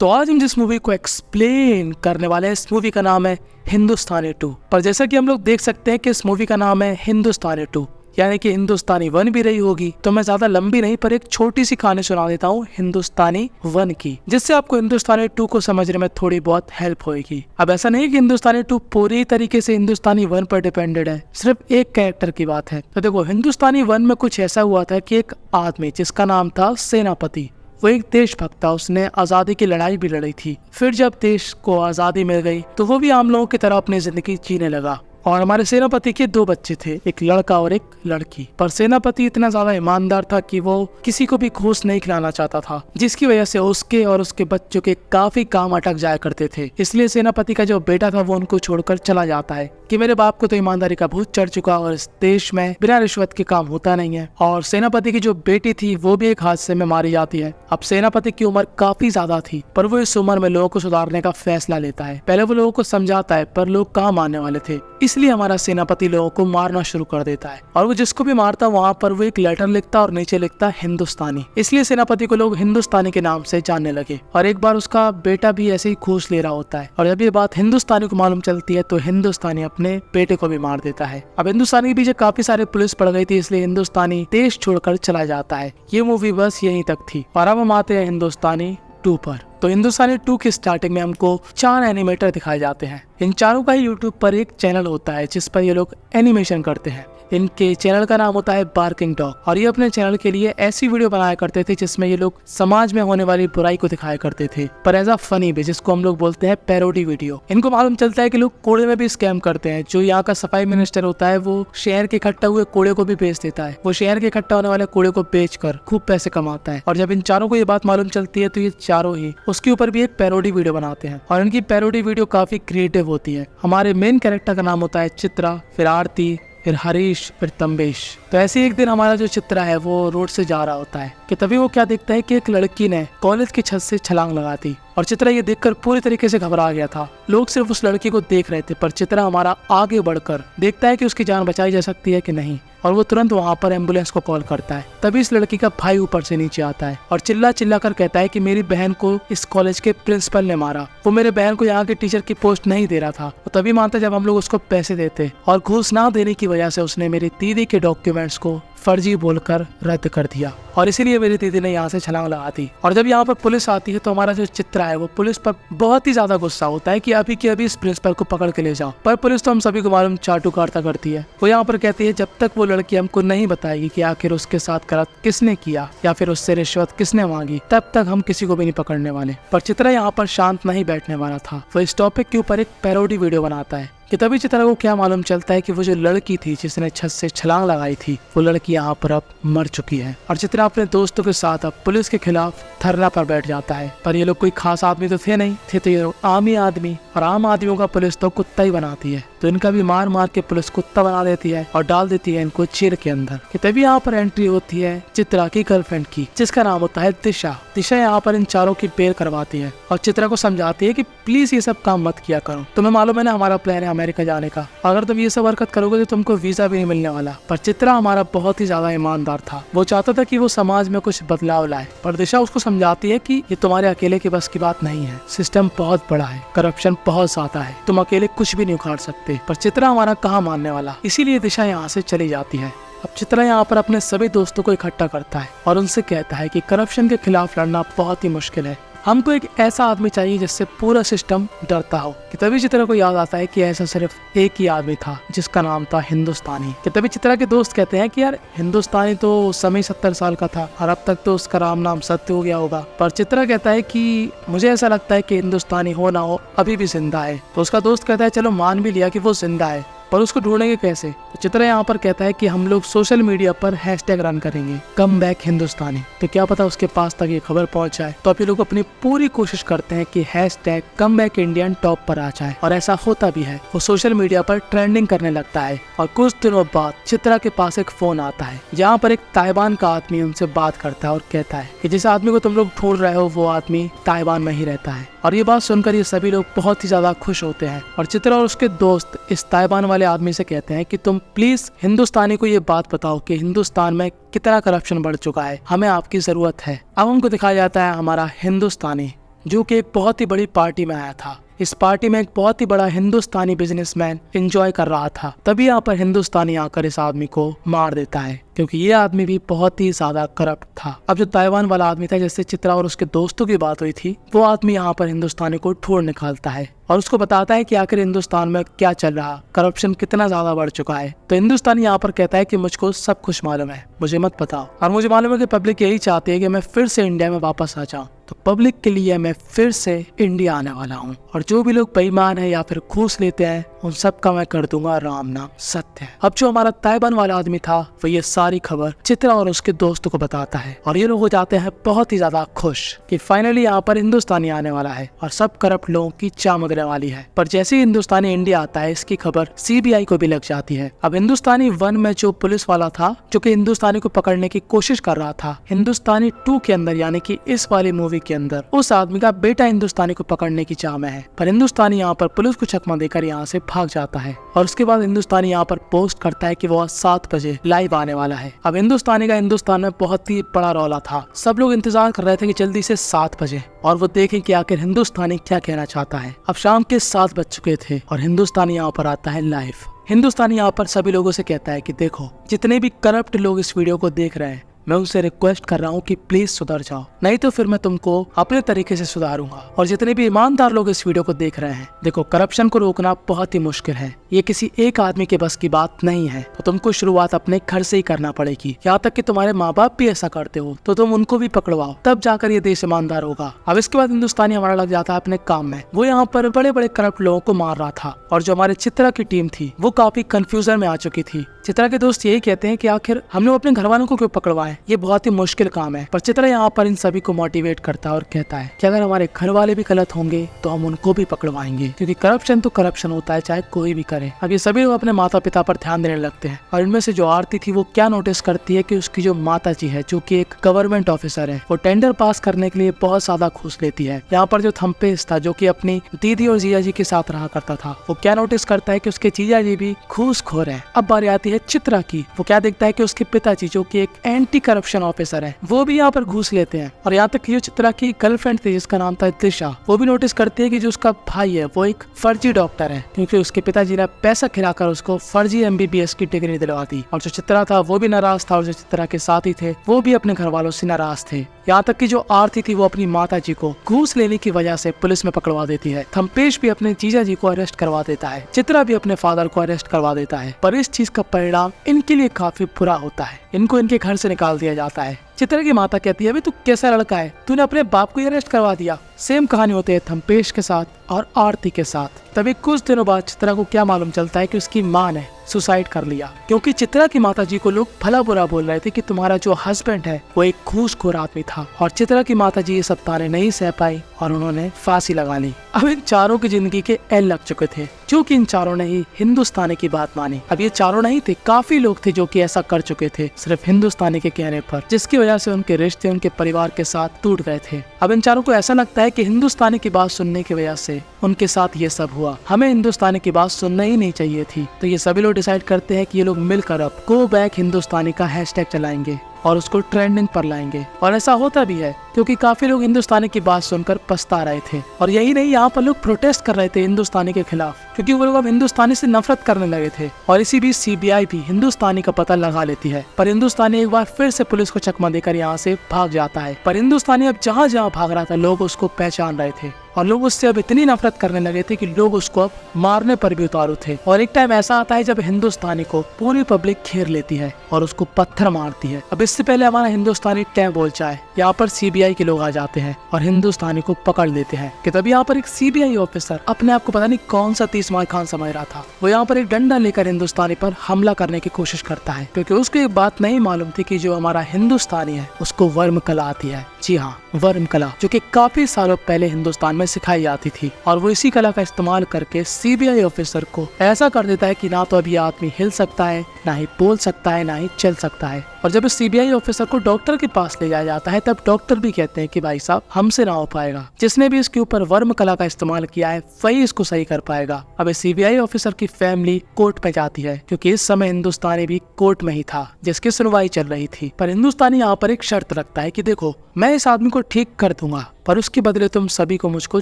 तो आज हम जिस मूवी को एक्सप्लेन करने वाले हैं, इस मूवी का नाम है हिंदुस्तानी 2। पर जैसा कि हम लोग देख सकते हैं कि इस मूवी का नाम है हिंदुस्तानी 2, यानी कि हिंदुस्तानी 1 भी रही होगी। तो मैं ज्यादा लंबी नहीं पर एक छोटी सी कहानी सुना देता हूँ हिंदुस्तानी 1 की, जिससे आपको हिंदुस्तानी 2 को समझने में थोड़ी बहुत हेल्प होगी। अब ऐसा नहीं कि हिंदुस्तानी 2 पूरी तरीके से हिंदुस्तानी 1 पर डिपेंडेड है, सिर्फ एक कैरेक्टर की बात है। तो देखो, हिंदुस्तानी 1 में कुछ ऐसा हुआ था कि एक आदमी जिसका नाम था सेनापति, वो एक देशभक्त था। उसने आजादी की लड़ाई भी लड़ी थी। फिर जब देश को आजादी मिल गई तो वो भी आम लोगों की तरह अपनी जिंदगी जीने लगा। और हमारे सेनापति के 2 बच्चे थे, एक लड़का और एक लड़की। पर सेनापति इतना ज्यादा ईमानदार था कि वो किसी को भी घूस नहीं खिलाना चाहता था, जिसकी वजह से उसके और उसके बच्चों के काफी काम अटक जाया करते थे। इसलिए सेनापति का जो बेटा था वो उनको छोड़कर चला जाता है कि मेरे बाप को तो ईमानदारी का भूत चढ़ चुका और इस देश में बिना रिश्वत के काम होता नहीं है। और सेनापति की जो बेटी थी वो भी एक हादसे में मारी जाती है। अब सेनापति की उम्र काफी ज्यादा थी, पर वो इस उम्र में लोगों को सुधारने का फैसला लेता है। पहले वो लोगों को समझाता है, पर लोग कहाँ मानने वाले थे। इसलिए हमारा सेनापति लोगों को मारना शुरू कर देता है, और वो जिसको भी मारता वहाँ पर वो एक लेटर लिखता और नीचे लिखता हिंदुस्तानी। इसलिए सेनापति को लोग हिंदुस्तानी के नाम से जानने लगे। और एक बार उसका बेटा भी ऐसे ही घूस ले रहा होता है, और जब ये बात हिंदुस्तानी को मालूम चलती है तो हिंदुस्तानी अपने बेटे को भी मार देता है। अब हिंदुस्तानी के पीछे काफी सारे पुलिस पड़ गई थी, इसलिए हिंदुस्तानी देश छोड़कर चला जाता है। ये मूवी बस यहीं तक थी, और अब हम आते हैं हिंदुस्तानी 2 पर। तो हिंदुस्तानी 2 की स्टार्टिंग में हमको 4 एनिमेटर दिखाए जाते हैं। इन चारों का ही यूट्यूब पर एक चैनल होता है जिस पर ये लोग एनिमेशन करते हैं। इनके चैनल का नाम होता है बार्किंग डॉग, और ये अपने चैनल के लिए ऐसी वीडियो बनाया करते थे जिसमें ये लोग समाज में होने वाली बुराई को दिखाया करते थे, पर एज अ फनी वे, जिसको हम लोग बोलते हैं पैरोडी वीडियो। इनको मालूम चलता है कि लोग कूड़े में भी स्कैम करते हैं। जो यहाँ का सफाई मिनिस्टर होता है वो शहर के इकट्ठा हुए कूड़े को भी बेच देता है। वो शहर के इकट्ठा होने वाले कूड़े को बेचकर खूब पैसे कमाता है। और जब इन चारों को ये बात मालूम चलती है तो ये चारों ही उसके ऊपर भी एक पैरोडी वीडियो बनाते हैं, और इनकी पैरोडी वीडियो काफी क्रिएटिव होती है। हमारे मेन कैरेक्टर का नाम होता है चित्रा, फिर आरती, फिर हरीश, फिर तंबेश। तो ऐसे एक दिन हमारा जो चित्रा है वो रोड से जा रहा होता है कि तभी वो क्या देखता है कि एक लड़की ने कॉलेज की छत से छलांग लगा दी। और चित्रा ये देखकर पूरी तरीके से घबरा गया था। लोग सिर्फ उस लड़की को देख रहे थे, पर चित्रा हमारा आगे बढ़कर देखता है कि उसकी जान बचाई जा सकती है कि नहीं, और वो तुरंत वहाँ पर एम्बुलेंस को कॉल करता है। तभी इस लड़की का भाई ऊपर से नीचे आता है और चिल्ला चिल्ला कर कहता है कि मेरी बहन को इस कॉलेज के प्रिंसिपल ने मारा। वो मेरे बहन को यहाँ के टीचर की पोस्ट नहीं दे रहा था। वो तभी मानता जब हम लोग उसको पैसे देते, और घूस ना देने की वजह से उसने मेरी दीदी के डॉक्यूमेंट्स को फर्जी बोलकर रद्द कर दिया, और इसीलिए मेरी दीदी ने यहाँ से छलांग लगा दी। और जब यहाँ पर पुलिस आती है तो हमारा जो चित्रा है वो पुलिस पर बहुत ही ज्यादा गुस्सा होता है कि अभी के अभी इस प्रिंसिपल को पकड़ के ले जाओ। पर पुलिस तो हम सभी को मालूम चाटू काटता करती है। वो यहाँ पर कहती है जब तक वो लड़की हमको नहीं बताएगी कि आखिर उसके साथ गलत किसने किया या फिर उससे रिश्वत किसने मांगी, तब तक हम किसी को भी नहीं पकड़ने वाले। पर चित्रा यहाँ पर शांत नहीं बैठने वाला था। वो इस टॉपिक के ऊपर एक पैरोडी वीडियो बनाता है कि तभी चित्रा को क्या मालूम चलता है कि वो जो लड़की थी जिसने छत से छलांग लगाई थी, वो लड़की यहाँ पर अब मर चुकी है। और चित्रा अपने दोस्तों के साथ अब पुलिस के खिलाफ धरना पर बैठ जाता है। पर ये लोग कोई खास आदमी तो थे नहीं, थे तो ये लोग आम ही आदमी, और आम आदमियों का पुलिस तो कुत्ता ही बनाती है। तो इनका भी मार मार के पुलिस कुत्ता बना देती है और डाल देती है इनको जेल के अंदर। कि तभी यहाँ पर एंट्री होती है चित्रा की गर्लफ्रेंड की, जिसका नाम होता है दिशा। दिशा यहाँ पर इन चारों की बेल करवाती है और चित्रा को समझाती है कि प्लीज ये सब काम मत किया करो। तुम्हें मालूम है ना हमारा प्लान है अमेरिका जाने का, अगर तुम ये सब हरकत करोगे तो तुमको वीजा भी नहीं मिलने वाला। पर चित्रा हमारा बहुत ही ज्यादा ईमानदार था। वो चाहता था कि वो समाज में कुछ बदलाव लाए, पर दिशा उसको समझाती है कि ये तुम्हारे अकेले के बस की बात नहीं है। सिस्टम बहुत बड़ा है, करप्शन बहुत ज्यादा है, तुम अकेले कुछ भी नहीं उखाड़ सकते। पर चित्रा हमारा कहाँ मानने वाला, इसीलिए दिशा यहाँ से चली जाती है। अब चित्रा यहाँ पर अपने सभी दोस्तों को इकट्ठा करता है और उनसे कहता है कि करप्शन के खिलाफ लड़ना बहुत ही मुश्किल है। हमको एक ऐसा आदमी चाहिए जिससे पूरा सिस्टम डरता हो। कि तभी चित्रा को याद आता है कि ऐसा सिर्फ एक ही आदमी था जिसका नाम था हिंदुस्तानी। कि तभी चित्रा के दोस्त कहते हैं कि यार हिंदुस्तानी तो उस समय 70 साल का था और अब तक तो उसका राम नाम सत्य हो गया होगा। पर चित्रा कहता है कि मुझे ऐसा लगता है कि हिंदुस्तानी हो ना हो अभी भी जिंदा है। तो उसका दोस्त कहता है चलो मान भी लिया कि वो जिंदा है, पर उसको ढूंढेंगे कैसे। तो चित्रा यहाँ पर कहता है कि हम लोग सोशल मीडिया पर हैशटैग रन करेंगे, कम बैक हिंदुस्तानी। तो क्या पता उसके पास तक ये खबर पहुंच जाए। तो अब ये लोग अपनी पूरी कोशिश करते हैं कि hashtag come back Indian top पर आ जाए, और ऐसा होता भी है। वो सोशल मीडिया पर ट्रेंडिंग करने लगता है। और कुछ दिनों बाद चित्रा के पास एक फोन आता है जहाँ पर एक ताइवान का आदमी उनसे बात करता है और कहता है कि जिस आदमी को तुम लोग ढूंढ रहे हो वो आदमी ताइवान में ही रहता है। और ये बात सुनकर ये सभी लोग बहुत ही ज्यादा खुश होते हैं। और चित्रा और उसके दोस्त इस ताइवान वाले आदमी से कहते हैं कि तुम प्लीज हिंदुस्तानी को ये बात बताओ कि हिंदुस्तान में कितना करप्शन बढ़ चुका है, हमें आपकी जरूरत है। अब हमको दिखाया जाता है हमारा हिंदुस्तानी जो कि एक बहुत ही बड़ी पार्टी में आया था। इस पार्टी में एक बहुत ही बड़ा हिंदुस्तानी बिजनेसमैन एंजॉय कर रहा था। तभी यहाँ पर हिंदुस्तानी आकर इस आदमी को मार देता है, क्योंकि ये आदमी भी बहुत ही ज्यादा करप्ट था। अब जो ताइवान वाला आदमी था, जैसे चित्रा और उसके दोस्तों की बात हुई थी, वो आदमी यहाँ पर हिंदुस्तानी को ढूंढ निकालता है और उसको बताता है कि आखिर हिंदुस्तान में क्या चल रहा, करप्शन कितना ज्यादा बढ़ चुका है। तो हिंदुस्तानी यहाँ पर कहता है कि मुझको सब कुछ मालूम है, मुझे मत बताओ। और मुझे मालूम है कि पब्लिक यही चाहती है कि मैं फिर से इंडिया में वापस आ जाऊँ, तो पब्लिक के लिए मैं फिर से इंडिया आने वाला हूँ और जो भी लोग बेईमान है या फिर घूस लेते हैं उन सब का मैं कर दूंगा राम नाम सत्य है। अब जो हमारा ताइवान वाला आदमी था वो ये सारी खबर चित्रा और उसके दोस्तों को बताता है और ये लोग हो जाते हैं बहुत ही ज्यादा खुश कि फाइनली यहाँ पर हिंदुस्तानी आने वाला है और सब करप्ट लोगों की चाम उगने वाली है। पर जैसे ही हिंदुस्तानी इंडिया आता है, इसकी खबर सीबीआई को भी लग जाती है। अब हिंदुस्तानी 1 में जो पुलिस वाला था जो कि हिंदुस्तानी को पकड़ने की कोशिश कर रहा था, हिंदुस्तानी 2 के अंदर यानी कि इस वाली मूवी के अंदर उस आदमी का बेटा हिंदुस्तानी को पकड़ने की चाह में है। पर हिंदुस्तानी यहाँ पर पुलिस को चकमा देकर यहाँ से भाग जाता है और उसके बाद हिंदुस्तानी यहाँ पर पोस्ट करता है कि वो 7 बजे लाइव आने वाला है। अब हिंदुस्तानी का हिंदुस्तान में बहुत ही बड़ा रौला था, सब लोग इंतजार कर रहे थे कि जल्दी से 7 बजे और वो देखें कि आखिर हिंदुस्तानी क्या कहना चाहता है। अब शाम के 7 बज चुके थे और हिंदुस्तानी यहाँ पर आता है लाइव। हिंदुस्तानी यहाँ पर सभी लोगों से कहता है कि देखो, जितने भी करप्ट लोग इस वीडियो को देख रहे हैं, मैं उनसे रिक्वेस्ट कर रहा हूँ कि प्लीज सुधर जाओ, नहीं तो फिर मैं तुमको अपने तरीके से सुधारूंगा। और जितने भी ईमानदार लोग इस वीडियो को देख रहे हैं, देखो करप्शन को रोकना बहुत ही मुश्किल है, ये किसी एक आदमी के बस की बात नहीं है, तो तुमको शुरुआत अपने घर से ही करना पड़ेगी। यहाँ तक कि तुम्हारे माँ बाप भी ऐसा करते हो तो तुम उनको भी पकड़वाओ, तब जाकर ये देश ईमानदार होगा। अब इसके बाद हिंदुस्तानी हमारा लग जाता है अपने काम में। वो यहाँ पर बड़े बड़े करप्ट लोगों को मार रहा था और जो हमारे चित्रा की टीम थी वो काफी कंफ्यूजन में आ चुकी थी। चित्रा के दोस्त यही कहते हैं कि आखिर हमने अपने घर वालों को क्यों पकड़वाए, ये बहुत ही मुश्किल काम है। पर चित्रा यहाँ पर इन सभी को मोटिवेट करता है और कहता है कि अगर हमारे घर वाले भी गलत होंगे तो हम उनको भी पकड़वाएंगे, क्योंकि करप्शन तो करप्शन होता है, चाहे कोई भी करे। अब ये सभी लोग अपने माता पिता पर ध्यान देने लगते हैं और इनमें से जो आरती थी वो क्या नोटिस करती है कि उसकी जो माता जी है, जो कि एक गवर्नमेंट ऑफिसर है, वो टेंडर पास करने के लिए बहुत ज्यादा घूस लेती है। यहाँ पर जो थम्पेश था, जो कि अपनी दीदी और जीजा जी के साथ रहा करता था, वो क्या नोटिस करता है कि उसके जीजा जी भी घूसखोर है। अब बारी आती है चित्रा की, वो क्या देखता है कि उसके पिताजी जो कि एक एंटी करप्शन ऑफिसर है, वो भी यहाँ पर घूस लेते हैं। और यहाँ तक कि जो चित्रा की गर्लफ्रेंड थी जिसका नाम था दिशा, वो भी नोटिस करती है कि जो उसका भाई है वो एक फर्जी डॉक्टर है, क्योंकि उसके पिताजी ने पैसा खिलाकर उसको फर्जी MBBS की डिग्री दिलवा दी। और जो चित्रा था वो भी नाराज था और जो चित्रा के साथी थे वो भी अपने घर वालों से नाराज थे। यहाँ तक कि जो आरती थी वो अपनी माता जी को घूस लेने की वजह से पुलिस में पकड़वा देती है। थम्पेश भी अपने जीजा जी को अरेस्ट करवा देता है, चित्रा भी अपने फादर को अरेस्ट करवा देता है। पर इस चीज का परिणाम इनके लिए काफी बुरा होता है, इनको इनके घर से निकाल दिया जाता है। चित्रा की माता कहती है, अबे तू कैसा लड़का है, तूने अपने बाप को अरेस्ट करवा दिया। सेम कहानी होती है थम्पेश के साथ और आरती के साथ। तभी कुछ दिनों बाद चित्रा को क्या मालूम चलता है कि उसकी माँ ने सुसाइड कर लिया, क्योंकि चित्रा की माता जी को लोग भला बुरा बोल रहे थे कि तुम्हारा जो हस्बैंड है वो एक घूसखोर आदमी था। और चित्रा की माता जी ये सब ताने नहीं सह पाई और उन्होंने फांसी लगा ली। अब इन चारों की जिंदगी के एल लग चुके थे, क्योंकि इन चारों ने ही हिंदुस्तानी की बात मानी। अब ये चारों नहीं थे, काफी लोग थे जो कि ऐसा कर चुके थे सिर्फ हिंदुस्तानी के कहने पर, जिसकी वजह से उनके रिश्ते उनके परिवार के साथ टूट गए थे। अब इन चारों को ऐसा लगता है कि हिंदुस्तानी की बात सुनने की वजह से उनके साथ ये सब हुआ, हमें हिंदुस्तानी की बात सुनना ही नहीं चाहिए थी। तो ये सभी लोग डिसाइड करते हैं कि ये लोग मिलकर अब गो बैक हिंदुस्तानी का हैशटैग चलाएंगे और उसको ट्रेंडिंग पर लाएंगे। और ऐसा होता भी है, क्योंकि काफी लोग हिंदुस्तानी की बात सुनकर पछता रहे थे। और यही नहीं, यहाँ पर लोग प्रोटेस्ट कर रहे थे हिंदुस्तानी के खिलाफ, क्योंकि वो लोग अब हिंदुस्तानी से नफरत करने लगे थे। और इसी बीच सीबीआई भी हिंदुस्तानी का पता लगा लेती है, पर हिंदुस्तानी एक बार फिर से पुलिस को चकमा देकर यहाँ से भाग जाता है। पर हिंदुस्तानी अब जहाँ जहाँ भाग रहा था लोग उसको पहचान रहे थे और लोग उससे अब इतनी नफरत करने लगे थे कि लोग उसको अब मारने पर भी उतारू थे। और एक टाइम ऐसा आता है जब हिंदुस्तानी को पूरी पब्लिक घेर लेती है और उसको पत्थर मारती है। अब इससे पहले हमारा हिंदुस्तानी टैं बोल जाए, यहाँ पर सीबीआई के लोग आ जाते हैं और हिंदुस्तानी को पकड़ लेते हैं। कि तभी यहाँ पर एक सीबीआई ऑफिसर अपने आप को पता नहीं कौन सा 30 मार खान समझ रहा था, वो यहाँ पर एक डंडा लेकर हिंदुस्तानी पर हमला करने की कोशिश करता है, क्योंकि उसको एक बात नहीं मालूम थी कि जो हमारा हिंदुस्तानी है उसको वर्म कला आती है। जी हाँ, वर्म कला, जो कि काफी सालों पहले हिंदुस्तान में सिखाई जाती थी। और वो इसी कला का इस्तेमाल करके सीबीआई ऑफिसर को ऐसा कर देता है कि ना तो अभी आदमी हिल सकता है, ना ही बोल सकता है, ना ही चल सकता है। और जब इस सीबीआई ऑफिसर को डॉक्टर के पास ले जाया जाता है तब डॉक्टर भी कहते हैं कि भाई साहब हमसे ना हो पाएगा, जिसने भी इसके ऊपर वर्म कला का इस्तेमाल किया है वही इसको सही कर पाएगा। अब इस सीबीआई ऑफिसर की फैमिली कोर्ट में जाती है क्योंकि इस समय हिंदुस्तानी भी कोर्ट में ही था जिसकी सुनवाई चल रही थी। पर हिंदुस्तानी यहाँ पर एक शर्त रखता है कि देखो मैं इस आदमी को ठीक कर दूंगा पर उसके बदले तुम सभी को मुझको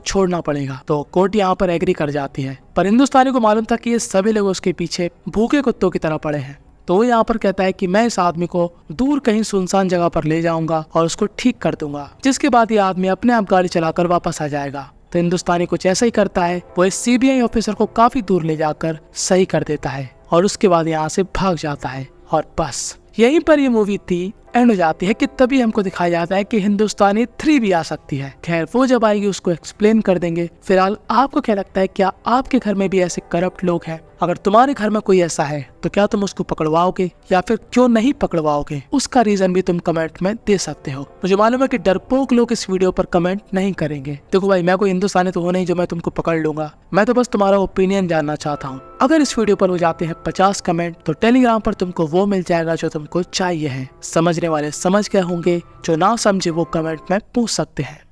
छोड़ना पड़ेगा। तो कोर्ट यहाँ पर एग्री कर जाती है। पर हिंदुस्तानी को मालूम था कि ये सभी लोग उसके पीछे भूखे कुत्तों की तरह पड़े हैं। तो वो यहाँ पर कहता है कि मैं इस आदमी को दूर कहीं सुनसान जगह पर ले जाऊंगा और उसको ठीक कर दूंगा, जिसके बाद ये आदमी अपने आप गाड़ी चलाकर वापस आ जाएगा। तो हिंदुस्तानी कुछ ऐसा ही करता है, वो इस सीबीआई ऑफिसर को काफी दूर ले जाकर सही कर देता है और उसके बाद यहाँ से भाग जाता है। और बस यहीं पर ये मूवी थी एंड हो जाती है कि तभी हमको दिखाया जाता है कि हिंदुस्तानी 3 भी आ सकती है। खैर वो जब आएगी उसको एक्सप्लेन कर देंगे। फिलहाल आपको क्या लगता है, क्या आपके घर में भी ऐसे करप्ट लोग हैं? अगर तुम्हारे घर में कोई ऐसा है तो क्या तुम उसको पकड़वाओगे या फिर क्यों नहीं पकड़वाओगे, उसका रीजन भी तुम कमेंट में दे सकते हो। मुझे मालूम है कि डरपोक लोग इस वीडियो पर कमेंट नहीं करेंगे। देखो भाई मैं कोई हिंदुस्तानी तो हो नहीं जो मैं तुमको पकड़ लूंगा, मैं तो बस तुम्हारा ओपिनियन जानना चाहता हूँ। अगर इस वीडियो पर हो जाते हैं 50 कमेंट तो टेलीग्राम पर तुमको वो मिल जाएगा जो तुमको चाहिए है। समझने वाले समझ गए होंगे, जो ना समझे वो कमेंट में पूछ सकते हैं।